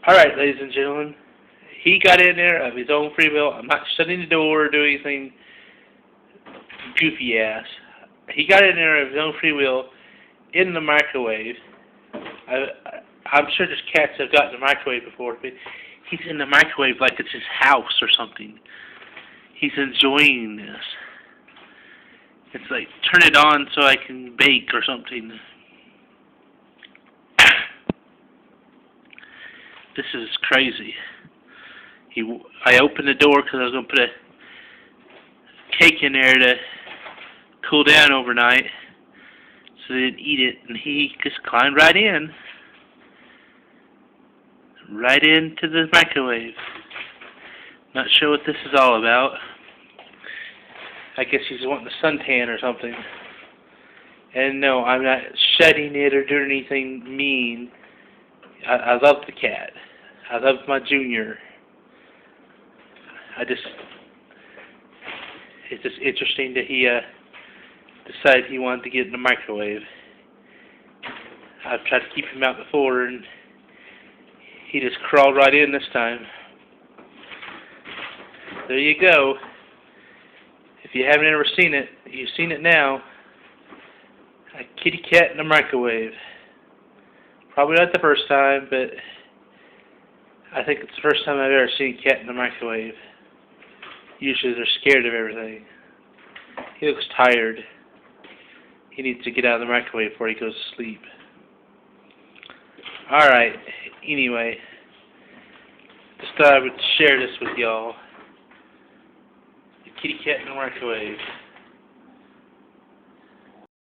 Alright, ladies and gentlemen. He got in there of his own free will. I'm not shutting the door or doing anything goofy ass. He got in there of his own free will in the microwave. I'm sure there's cats that have gotten in the microwave before, but he's in the microwave like it's his house or something. He's enjoying this. It's like, turn it on so I can bake or something. This is crazy. I opened the door because I was going to put a cake in there to cool down overnight so they didn't eat it, and he just climbed right in. Right into the microwave. Not sure what this is all about. I guess he's wanting a suntan or something. And no, I'm not shedding it or doing anything mean. I love the cat. I love my Junior. It's just interesting that he decided he wanted to get in the microwave. I've tried to keep him out before, and he just crawled right in this time. There you go. If you haven't ever seen it, you've seen it now. A kitty cat in a microwave. Probably not the first time, but I think it's the first time I've ever seen a cat in a microwave. Usually they're scared of everything. He looks tired. He needs to get out of the microwave before he goes to sleep. Alright, anyway. Just thought I would share this with y'all. The kitty cat in the microwave.